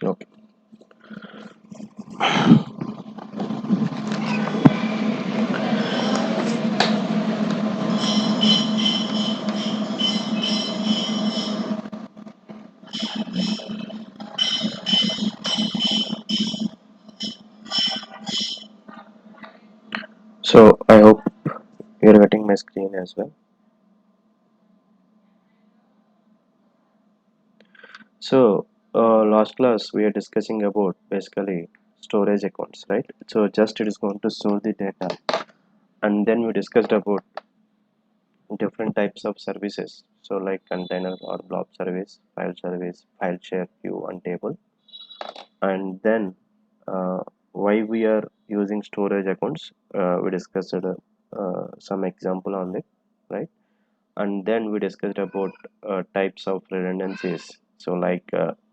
Okay. So I hope you're getting my screen as well. So last class we are discussing about basically storage accounts, right? So just it is going to store the data, and then we discussed about different types of services. So like container or blob service, file share, queue, and table. And then why we are using storage accounts, we discussed some example on it, right? And then we discussed about types of redundancies, so like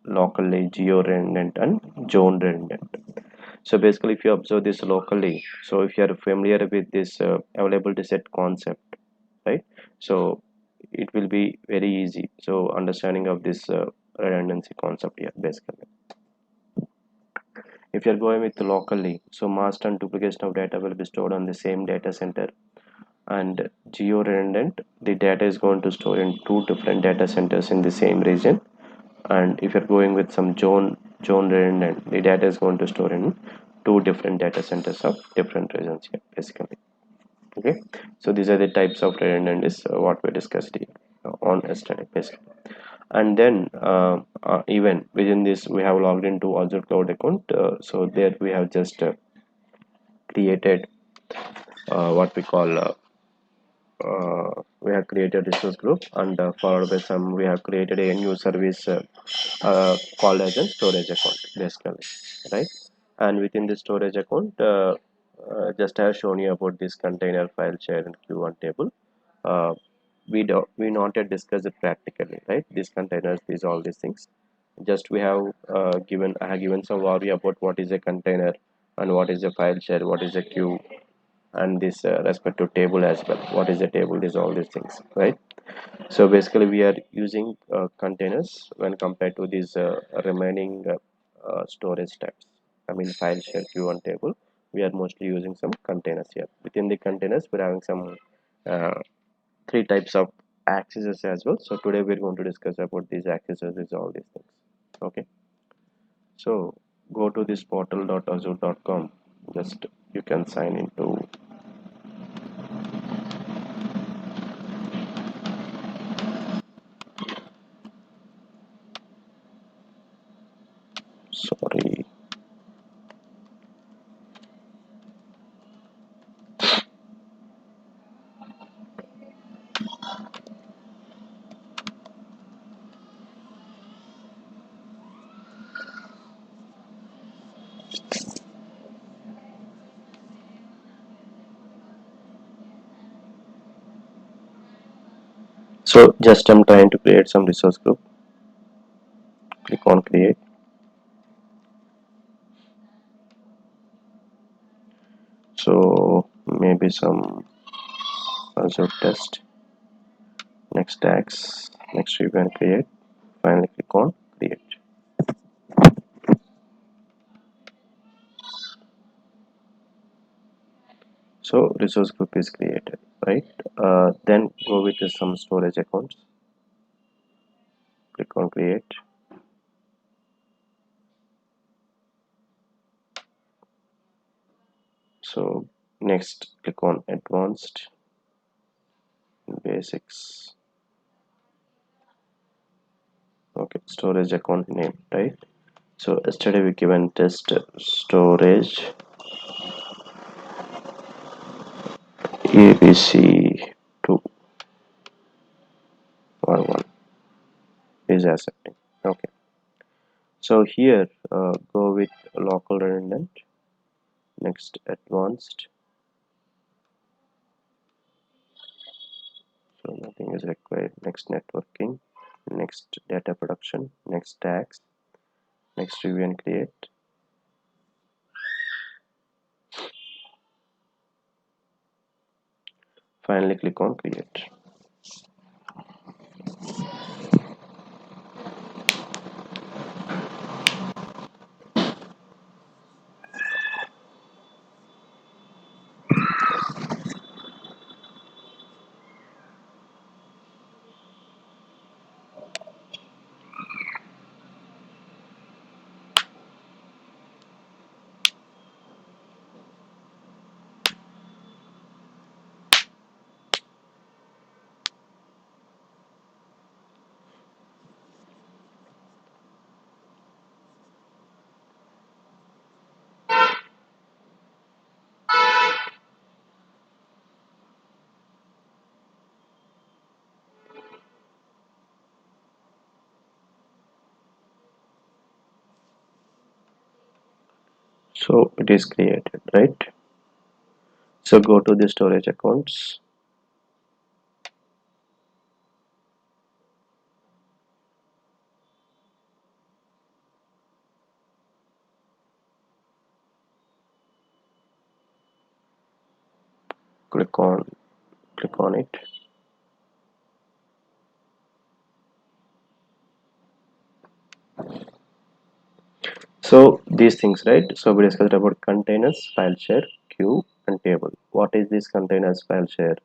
locally geo redundant and zone redundant. So basically if you observe this locally, so if you are familiar with this availability set concept, right? So it will be very easy, so understanding of this redundancy concept here basically. If you're going with locally, so master and duplication of data will be stored on the same data center, and geo redundant, the data is going to store in two different data centers in the same region. And if you're going with some zone redundant, the data is going to store in two different data centers of different regions here basically. Okay, so these are the types of redundant is what we discussed here, on yesterday basically. And then even within this we have logged into Azure cloud account, so there we have just created what we call we have created resource group, and followed by some we have created a new service called as a storage account basically, right? And within the storage account, just I have shown you about this container, file share, and queue and table. uh, we not yet discussed it practically, right? These containers, these all these things, just we have given I have given some worry about what is a container and what is a file share, what is a queue, and this respect to table as well, what is a table, is all these things, right? So basically we are using containers when compared to these remaining storage types. I mean file share, queue, and table, we are mostly using some containers here. Within the containers we're having some uh, three types of accesses as well. So today we're going to discuss about these accesses, is all these things. Okay, so go to this portal.azure.com. Just you can sign into, sorry. So just I'm trying to create some resource group. Click on create. So maybe some Azure test. Next tags. Next you can create. Finally click on create. So resource group is created, right? Then go with some storage accounts. Click on create. So next click on advanced, basics. Okay, storage account name, right? So yesterday we given test storage ABC2 or 1 is accepting. Okay, so here go with local redundant. Next advanced. So nothing is required. Next networking. Next data production. Next tags. Next review and create. Finally click on create. So it is created, right? So go to the storage accounts. Click on it. So these things, right? So we discussed about containers, file share, queue, and table. What is this containers, file share,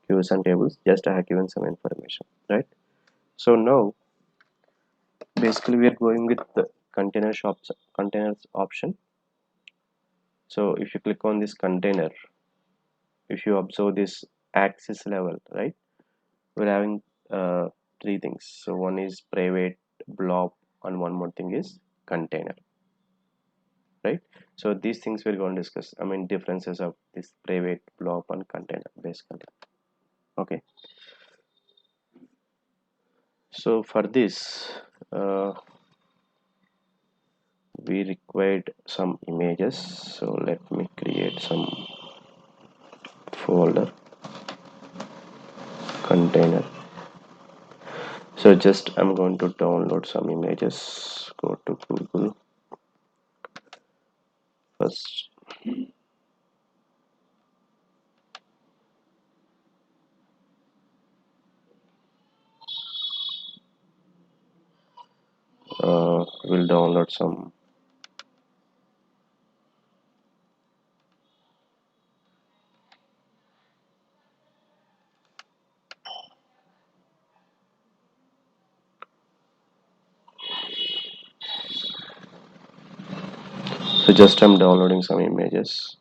queues, and tables? Just I have given some information, right? So now basically we are going with the containers option. So if you click on this container, if you observe this access level, right? We're having three things. So one is private, blob, and one more thing is container, right? So these things we're going to discuss. I mean differences of this private, blob, and container basically. Okay. So for this, we required some images. So let me create some folder container. So just I'm going to download some images. Go to Google first. We'll download some. So just I'm downloading some images.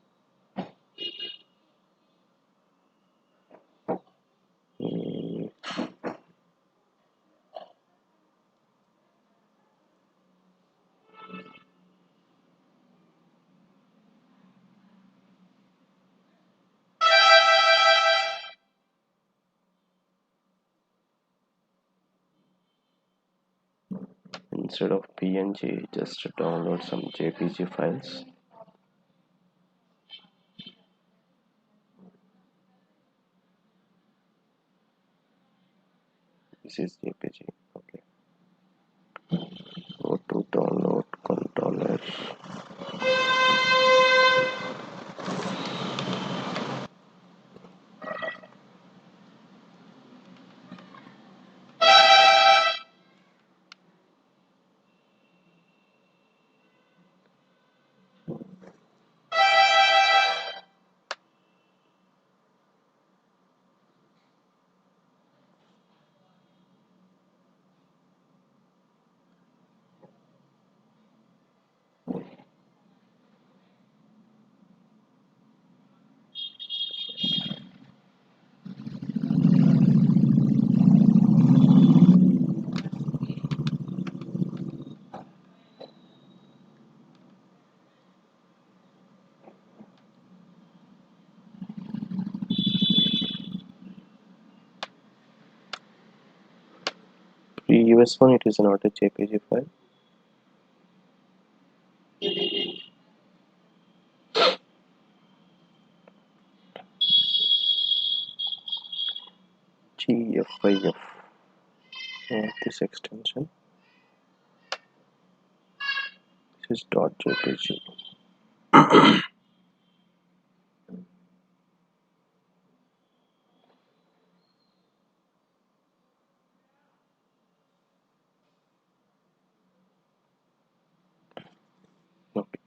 Mm, Instead of PNG, just download some JPG files. This is JPG. Okay. Go to download controller. Previous one, it is not a JPG file. GFIF. This extension. This is .jpg. Okay.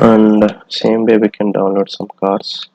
And same way we can download some cards.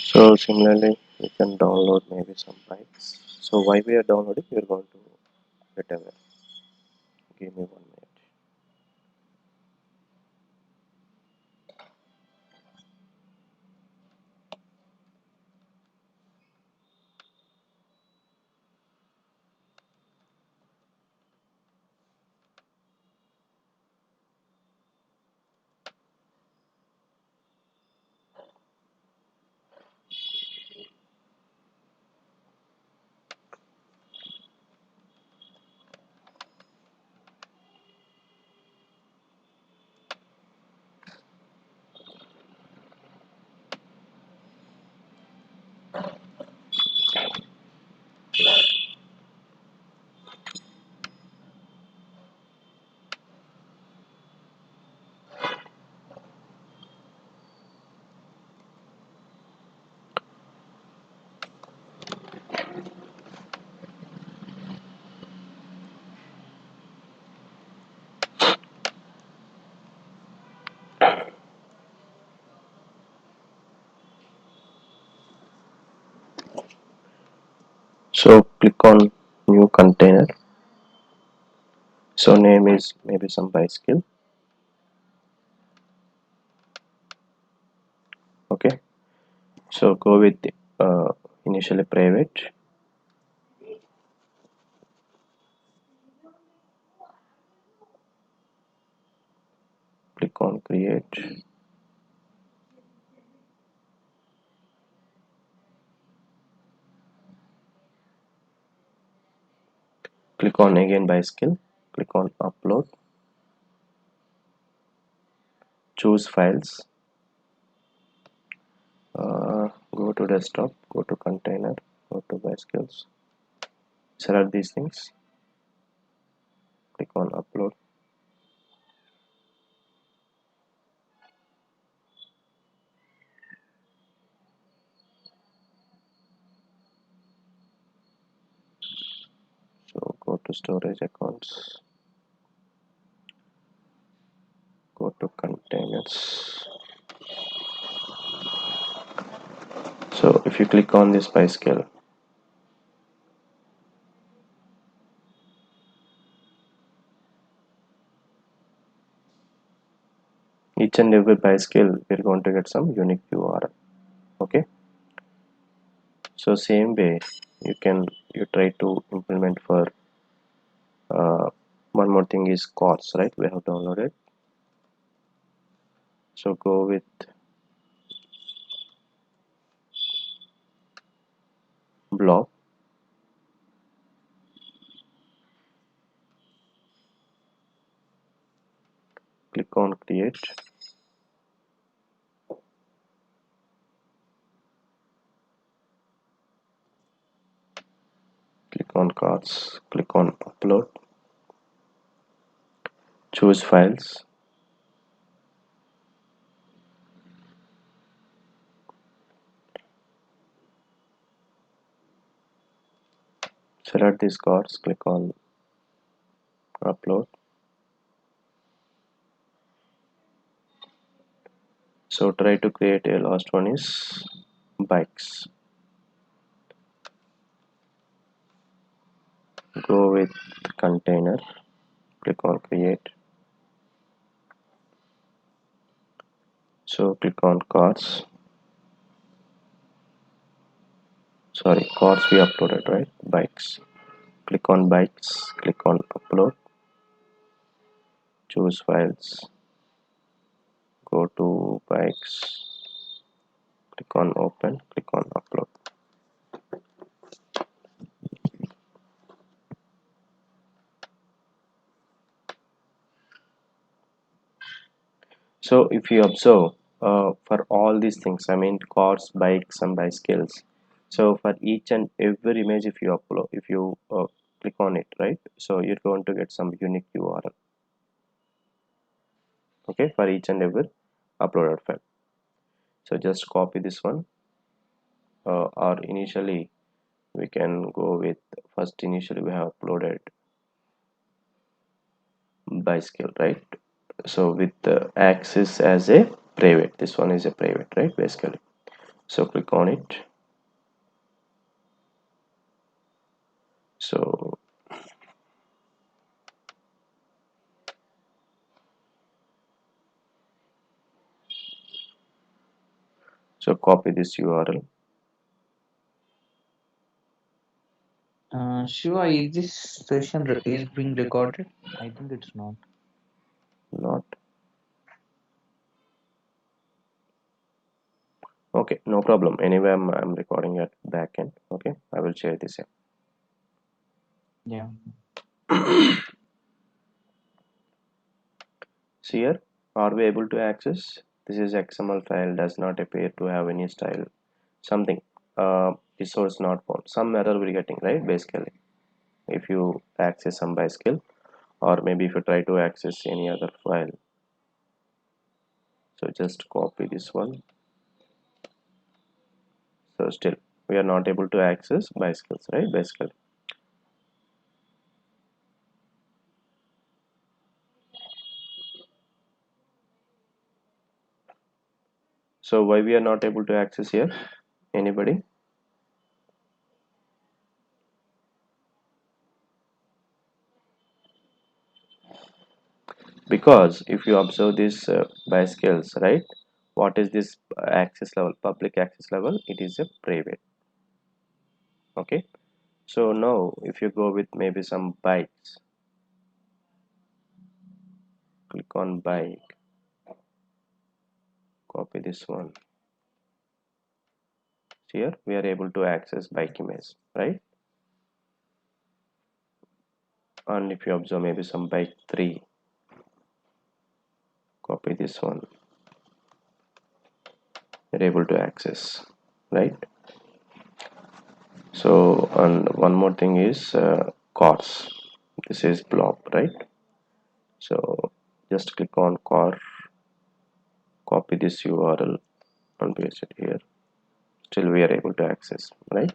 So similarly, we can download maybe some bytes. So why we are downloading, we are going to get away. Give me 1 minute. So click on new container. So name is maybe some bicycle. Okay. So go with initially private. Click on create. Click on again bicycle. Click on upload. Choose files. Go to desktop. Go to container. Go to bicycles. Select these things. Click on upload. So go to storage accounts. Go to containers. So if you click on this bicycle, each and every bicycle we're going to get some unique URL. Okay. So same way you try to implement for one more thing is cards, right? We have downloaded. So go with blob. Click on create. Click on cards. Click on upload. Choose files. Select these cards. Click on upload. So try to create a last one is bikes. Go with container, click on create. So click on cars. Sorry, cars we uploaded, right? Bikes. Click on bikes, click on upload, choose files, go to bikes, click on open, click on upload. So if you observe, for all these things, I mean cars, bikes, and bicycles. So for each and every image, if you upload, if you click on it, right? So you're going to get some unique URL. Okay, for each and every uploaded file. So just copy this one, or initially we can go with first. Initially we have uploaded bicycle, right? So with the access as a private, this one is a private, right? Basically, so click on it. So copy this URL. Shiva, is this session is being recorded? I think it's not. Not okay, no problem. Anyway, I'm recording at backend. Okay, I will share this here. Yeah. See here, are we able to access? This is XML file, does not appear to have any style. Something, resource not found. Some error we're getting, right? Basically, if you access some bicycle, or maybe if you try to access any other file. So just copy this one. So still we are not able to access bicycles, right? Basically, so why we are not able to access here? Anybody? Because if you observe this bicycles, right? What is this access level? Public access level? It is a private. Okay. So now if you go with maybe some bikes, click on bike, copy this one. Here we are able to access bike image, right? And if you observe maybe some bike 3, copy this one, you're able to access, right? So and one more thing is cars. This is blob, right? So just click on car, copy this URL and paste it here. Still we are able to access, right?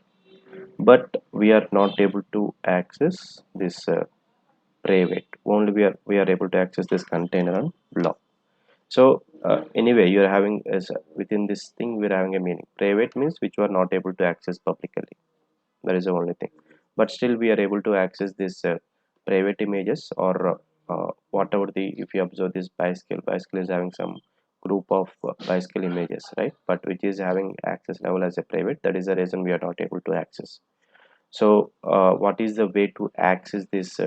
But we are not able to access this private. Only we are able to access this container and blob. So anyway, you are having as within this thing we are having a meaning. Private means which you are not able to access publicly. That is the only thing. But still we are able to access this private images, or whatever the, if you observe this bicycle is having some group of bicycle images, right? But which is having access level as a private. That is the reason we are not able to access. So what is the way to access this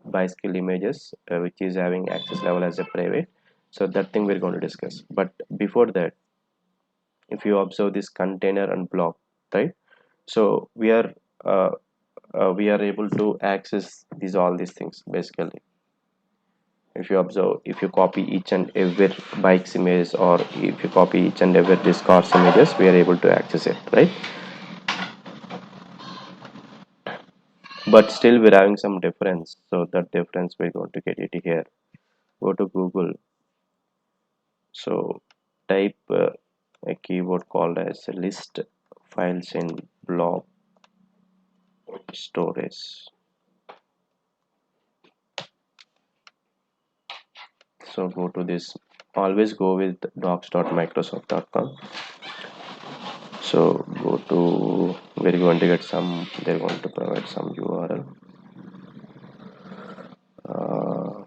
bicycle images which is having access level as a private? So that thing we're going to discuss. But before that, if you observe this container and block, right? So uh, we are able to access these all these things basically. If you observe, if you copy each and every bikes image, or if you copy each and every this cars images, we are able to access it, right? But still we're having some difference, so that difference we're going to get it here. Go to Google. So type a keyword called as list files in blob storage. So go to this, always go with docs.microsoft.com. So go to, we're going to get some, they're going to provide some URL. uh,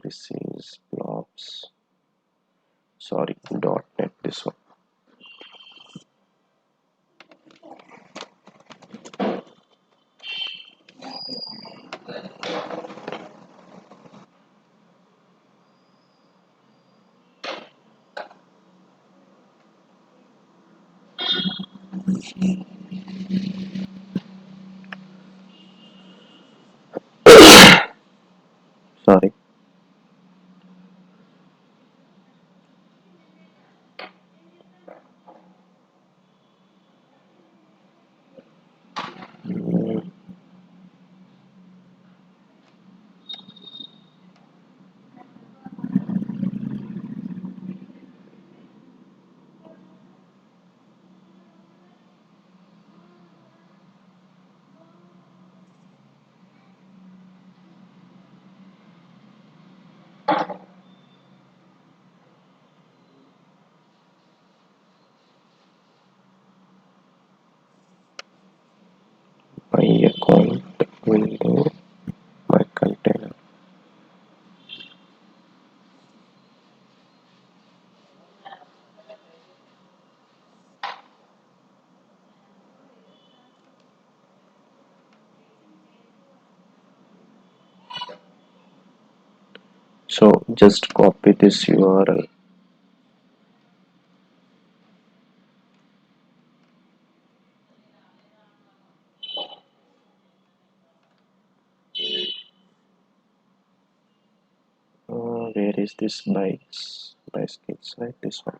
this is blobs, sorry, .NET, this one. Sorry. Mm, my account window, my container. So just copy this URL. Where is this bikes? Bicycles, right? This one.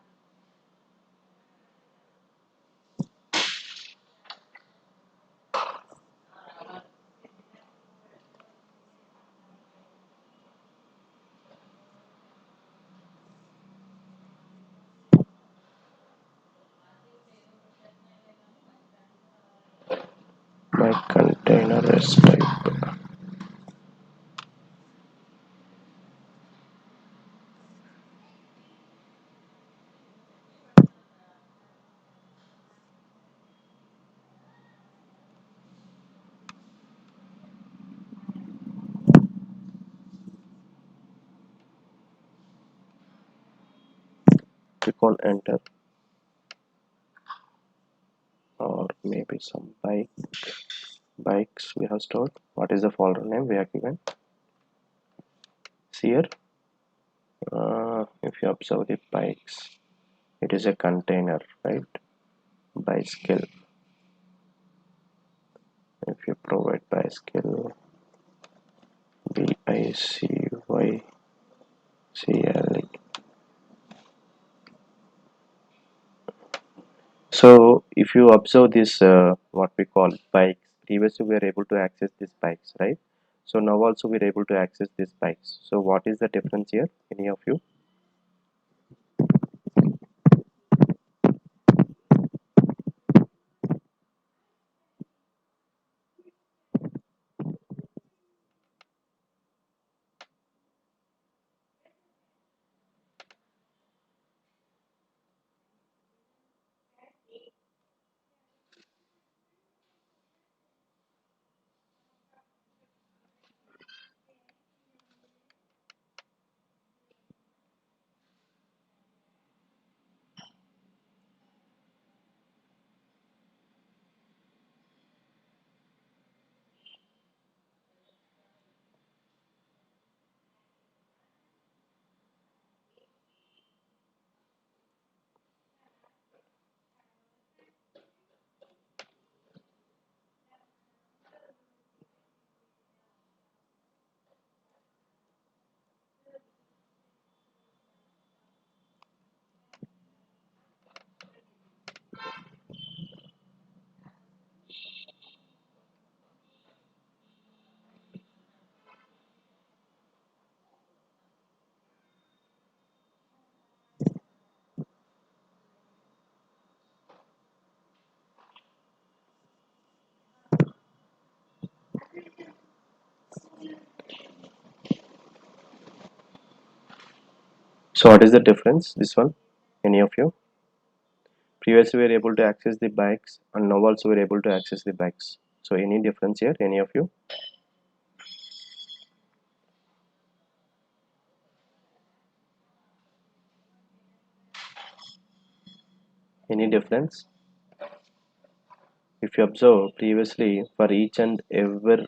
My container is type. Click on enter, or maybe some bikes we have stored. What is the folder name we have given? See here, if you observe the bikes, it is a container, right? Bicycle. If you provide bicycle, BICYCLE. So if you observe this, what we call bikes, previously we were able to access these bikes, right? So now also we're able to access these bikes. So what is the difference here? Any of you? So what is the difference? This one, any of you? Previously we were able to access the bikes, and now also we are able to access the bikes. So any difference here? Any of you? Any difference? If you observe previously for each and every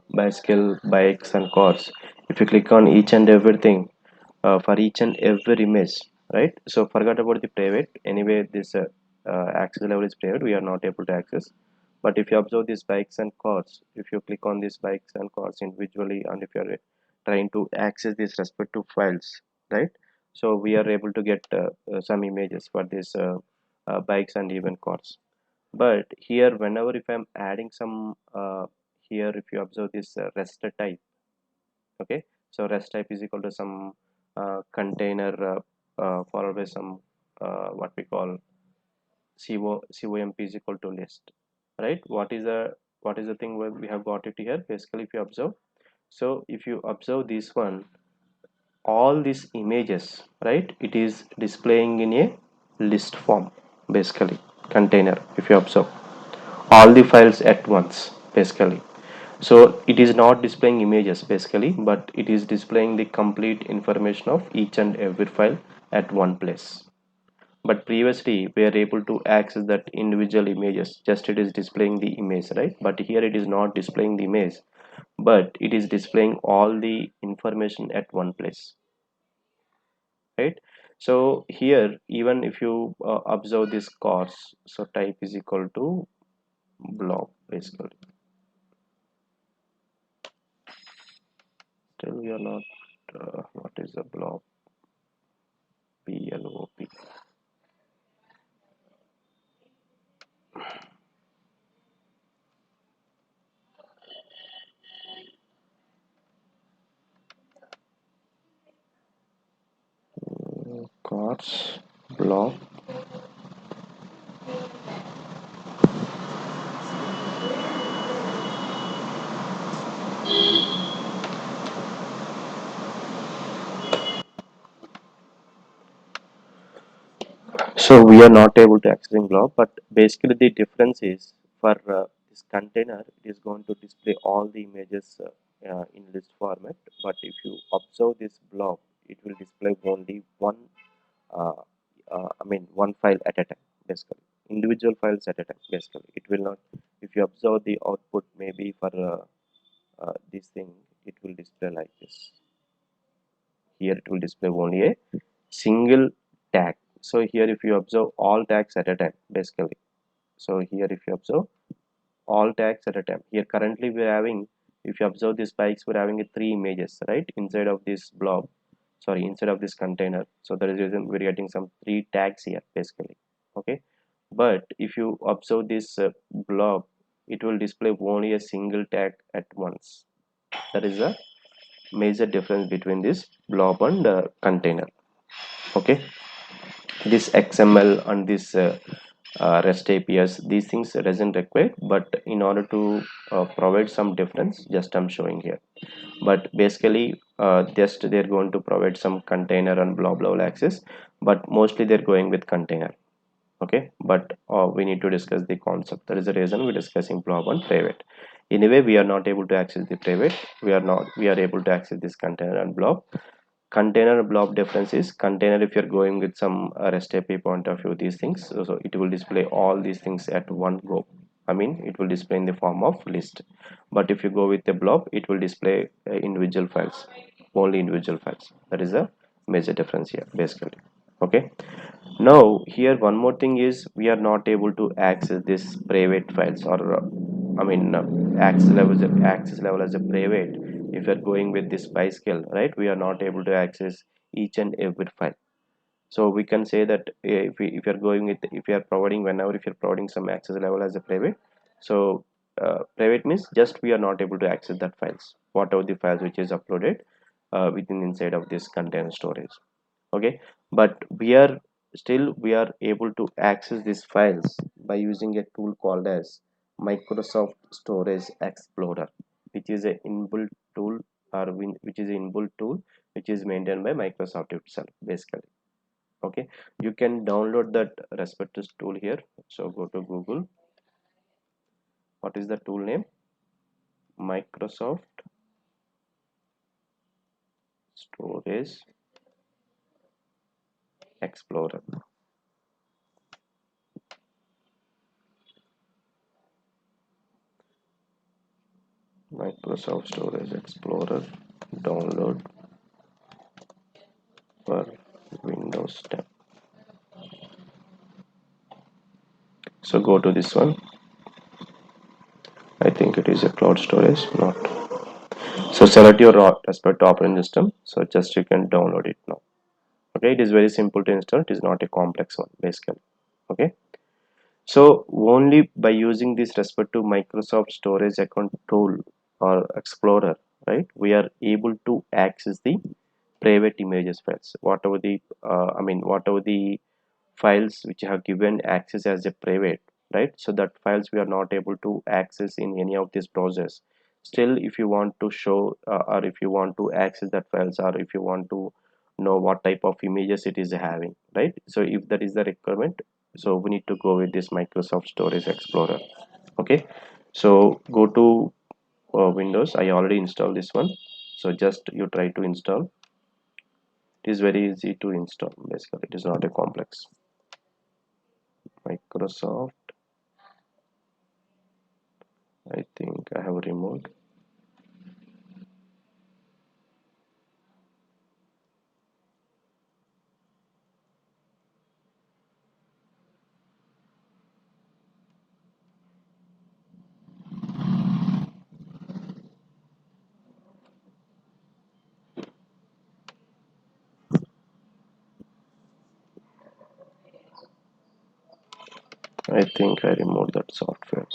bicycle, bikes and cars, if you click on each and everything for each and every image, right? So forget about the private. Anyway, this access level is private. We are not able to access. But if you observe these bikes and cars, if you click on these bikes and cars individually, and if you are trying to access these respective files, right? So we are able to get some images for these bikes and even cars. But here whenever if I'm adding some here, if you observe this rest type, okay, so rest type is equal to some container followed by some what we call comp is equal to list, right? What is the thing where we have got it here? Basically if you observe, so if you observe this one, all these images, right, it is displaying in a list form, basically container. If you observe all the files at once, basically, so it is not displaying images basically, but it is displaying the complete information of each and every file at one place. But previously we are able to access that individual images, just it is displaying the image, right? But here it is not displaying the image, but it is displaying all the information at one place, right? So here even if you observe this course, so type is equal to blob, basically. Still we are not what is the blob? Blob. Course blob. So we are not able to accessing blob, but basically the difference is for this container, it is going to display all the images in list format. But if you observe this blob, it will display only one uh, one file at a time, basically individual files at a time, basically it will not. If you observe the output, maybe for this thing, it will display like this. Here it will display only a single tag. So here if you observe all tags at a time, basically, so here if you observe all tags at a time, here currently we're having, if you observe these bikes, we're having three images, right, inside of this blob, sorry, inside of this container. So that is the reason we're getting some three tags here, basically. Okay, but if you observe this blob, it will display only a single tag at once. That is a major difference between this blob and container. Okay, this XML and this REST APIs, these things doesn't require, but in order to provide some difference, just I'm showing here. But basically just they're going to provide some container and blob level access, but mostly they're going with container. Okay, but we need to discuss the concept. That is the reason we're discussing blob and private. Anyway, we are not able to access the private, we are able to access this container and blob. Container blob difference is, container if you're going with some REST API point of view, these things, so it will display all these things at one go. It will display in the form of list. But if you go with the blob, it will display individual files, only individual files. That is a major difference here, basically. Okay, now here one more thing is, we are not able to access this private files, or access level as a private. If you are going with this by skill, right, we are not able to access each and every file. So we can say that if you are going with, if you are providing, whenever if you're providing some access level as a private, so private means just we are not able to access that files, whatever the files which is uploaded within inside of this container storage. Okay, but we are able to access these files by using a tool called as Microsoft Storage Explorer, which is a inbuilt tool, which is an inbuilt tool which is maintained by Microsoft itself basically. Okay, you can download that respective tool here. So go to Google. What is the tool name? Microsoft Storage Explorer. Microsoft Storage Explorer download for Windows 10. So go to this one. I think it is a cloud storage, not. So select your respective operating system. So just you can download it now. Okay, it is very simple to install. It is not a complex one basically. Okay, so only by using this respective Microsoft Storage Account tool or Explorer, right, we are able to access the private images files, whatever the whatever the files which have given access as a private, right? So that files we are not able to access in any of these browsers. Still, if you want to show or if you want to access that files, or if you want to know what type of images it is having, right? So if that is the requirement, so we need to go with this Microsoft Storage Explorer. Okay, so go to Windows. I already installed this one, so just you try to install. It is very easy to install basically. It is not a complex. Microsoft, I think I have removed. I think I removed that software.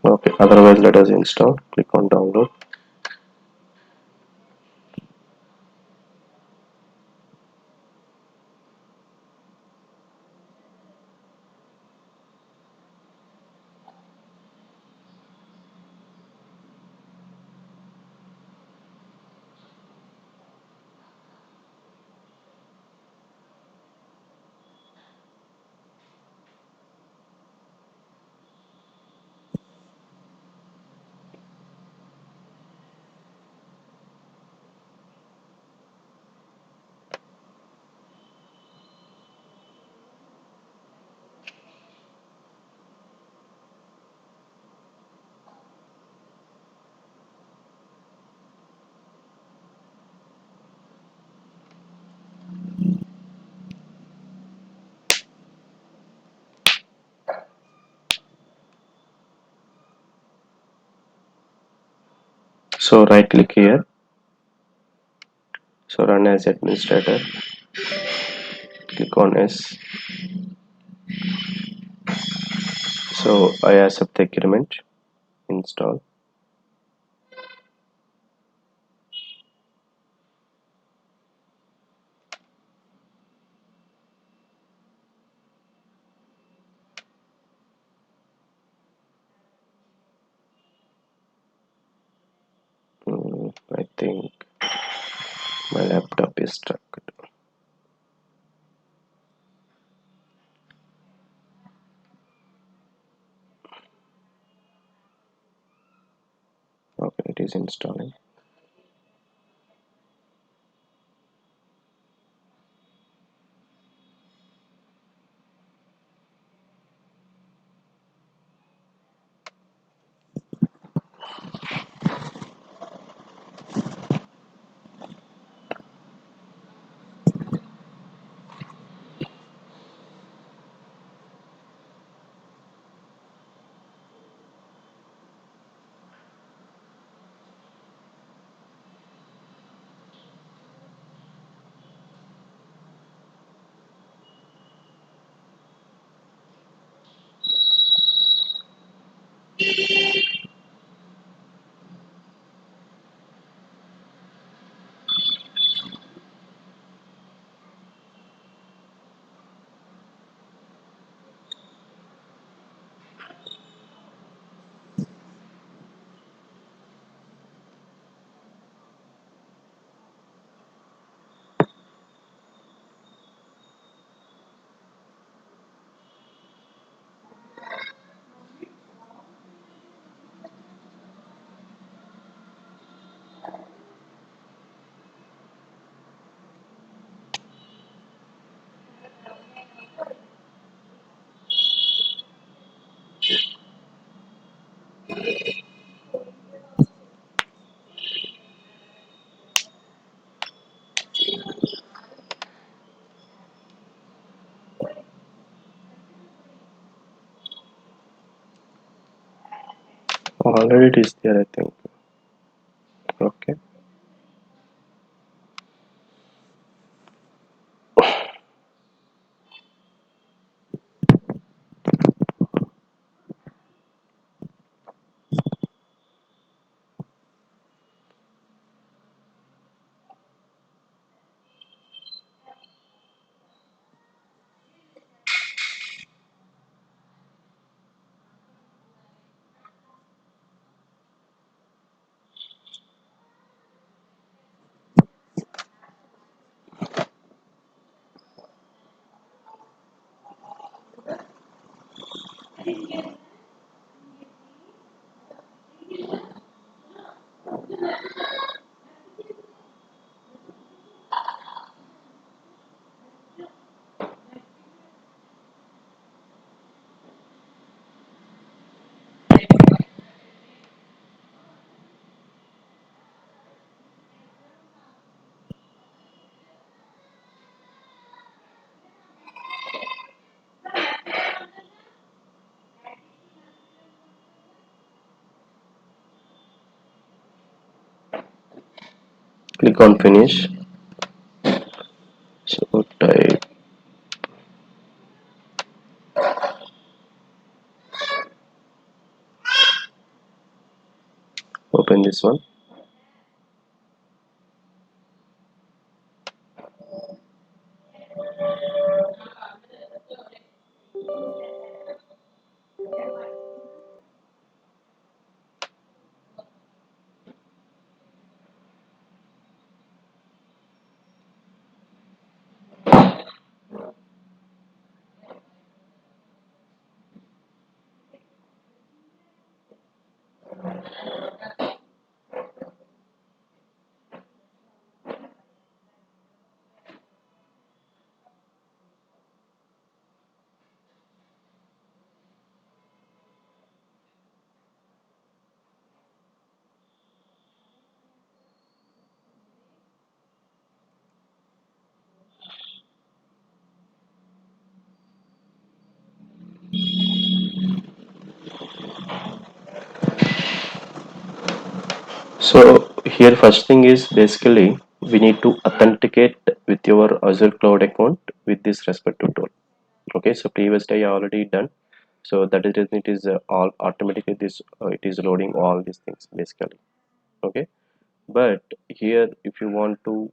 Okay, otherwise let us install. Click on download. So right click here. So run as administrator. Click on S. So I accept the agreement. Install. I think my laptop is stuck. Okay, it is installing. Already it is there, I think. Okay. Click on finish. So type, open this one. So here first thing is basically we need to authenticate with your Azure cloud account with this respective tool. Okay, so previously I already done. So that is it is all automatically this it is loading all these things basically. Okay, but here if you want to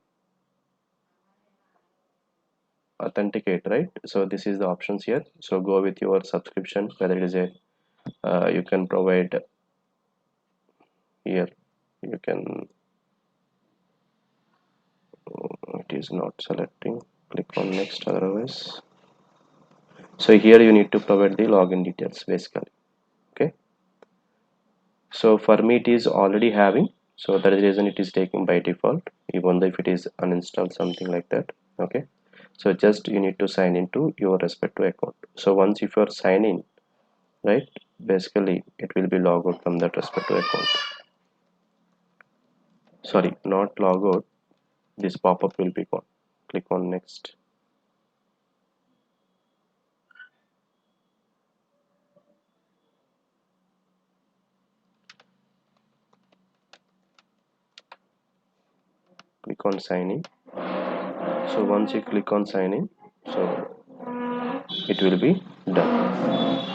authenticate, right, so this is the options here. So go with your subscription, whether it is a you can provide here, you can, it is not selecting, click on next otherwise. So here you need to provide the login details basically. Okay, so for me it is already having, so that is the reason it is taking by default even though if it is uninstalled something like that. Okay, so just you need to sign into your respective account. So once if you are sign in, right, basically it will be log out from that respective account. Sorry, not log out, this pop-up will be gone. Click on next. Click on sign in. So once you click on sign in, so it will be done.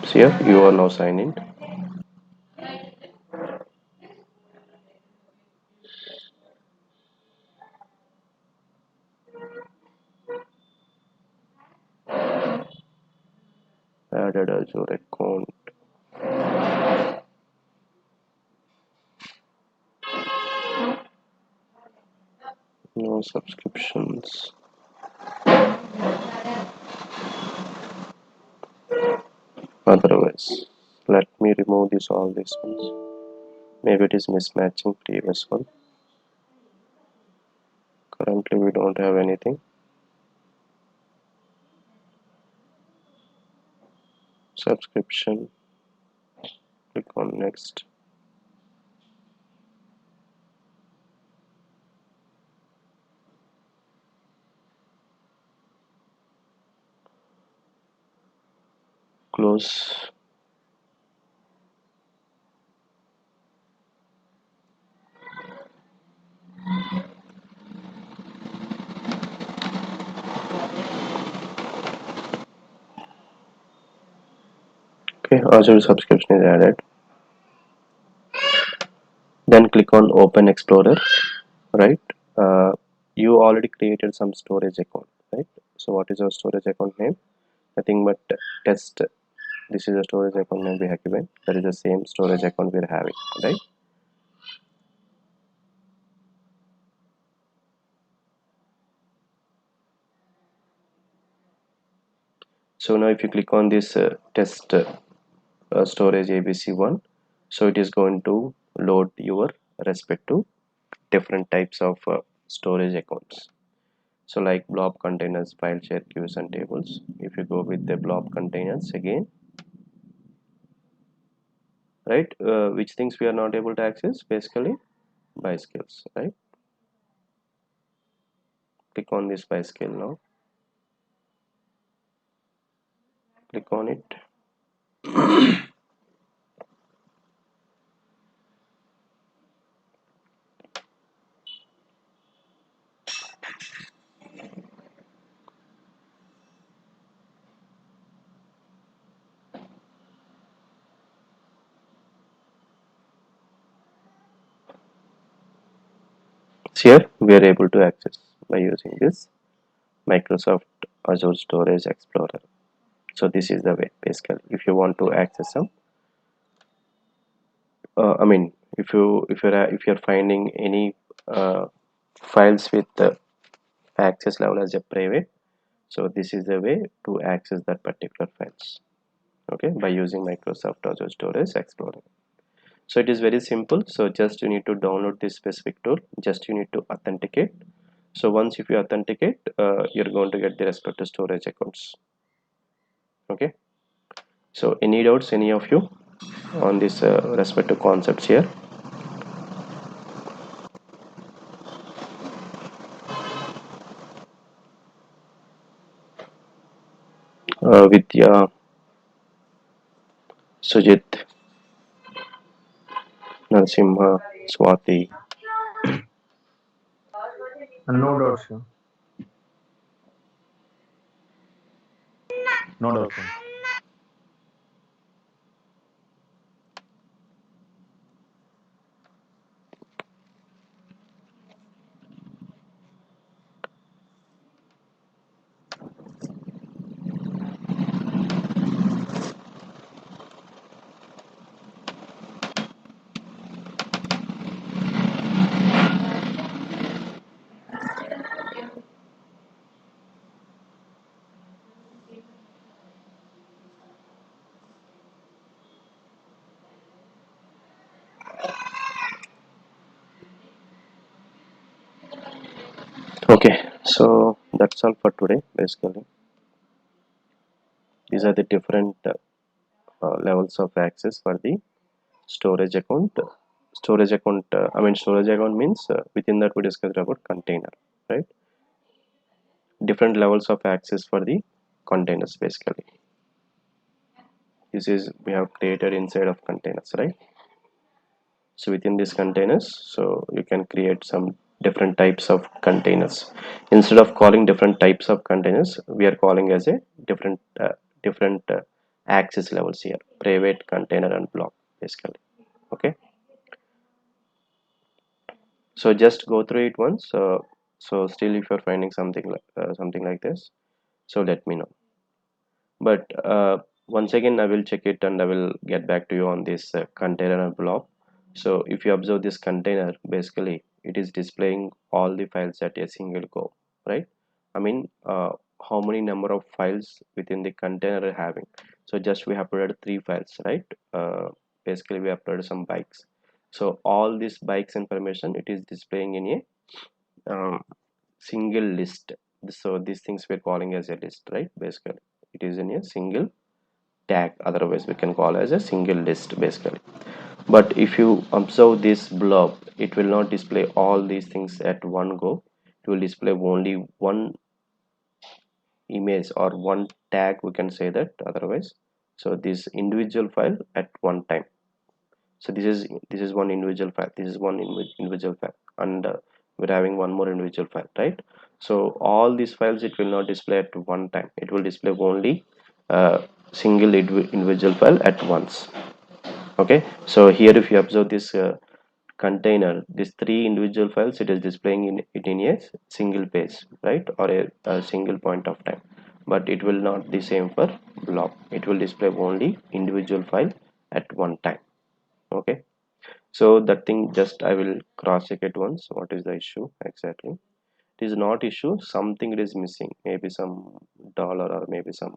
So here you are now signed in. Added Azure account, no subscriptions. Otherwise, let me remove this all these ones. Maybe it is mismatching previous one. Currently we don't have anything. subscription, click on next, close. Okay, Azure subscription is added. Then click on open explorer, right? uh, you already created some storage account, right? So what is your storage account name? Nothing but test. This is a storage account name we have given. That is the same storage account we're having, right? So now if you click on this test storage abc1, so it is going to load your respect to different types of storage accounts. So like blob containers, file share queues and tables. If you go with the blob containers again, right, which things we are not able to access? Basically by skills, right? Click on this by skill now, click on it. So here we are able to access by using this Microsoft Azure Storage Explorer. So this is the way. Basically if you want to access some I mean, if you're finding any files with the access level as a private, so this is the way to access that particular files, okay, by using Microsoft Azure Storage Explorer. So it is very simple. So just you need to download this specific tool, just you need to authenticate. So once if you authenticate, you're going to get the respective storage accounts. Okay, so any doubts, any of you, on this respective concepts here? Vidya, Sujit, Narasimha, Swati. No doubt, sir. No doubt, sir. Okay, so that's all for today. Basically, these are the different levels of access for the storage account. Storage account, I mean, storage account means within that we discussed about container, right? Different levels of access for the containers. Basically, this is we have created inside of containers, right? So within these containers, so you can create some different types of containers. Instead of calling different types of containers, we are calling as a different access levels here: private, container and block, basically. Okay, so just go through it once. So still if you're finding something like this, so let me know. But once again I will check it and I will get back to you on this container and blob. So if you observe this container, basically it is displaying all the files at a single go, right? I mean, how many number of files within the container having. So just we have uploaded 3 files, right? Basically we uploaded some bikes. So all these bikes information it is displaying in a single list. So these things we're calling as a list, right? Basically it is in a single tag, otherwise we can call as a single list basically. But if you observe this blob, it will not display all these things at one go. It will display only one image or one tag, we can say that otherwise. So this individual file at one time. So this is one individual file, this is one individual file, and we're having one more individual file, right? So all these files it will not display at one time, it will display only single individual file at once. Okay, so here if you observe this container, these three individual files, it is displaying it in a single page, right, or a single point of time. But it will not the same for blob, it will display only individual file at one time. Okay, so that thing just I will cross check it once, what is the issue exactly. It is not issue, something it is missing, maybe some dollar or maybe some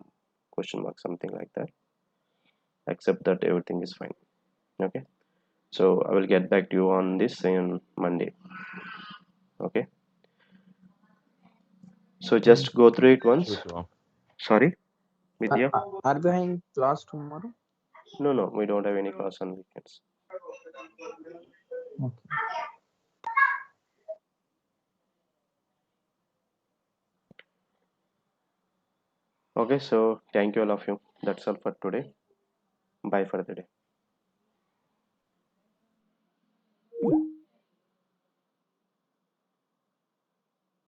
question mark, something like that. Except that everything is fine. Okay, so I will get back to you on this on Monday. Okay, so Mm. just go through it Sure, once. sure. Sorry, Vidya. Are we having class tomorrow? No, no, we don't have any class on weekends. Okay. Okay, so thank you all of you, that's all for today. Bye for the day.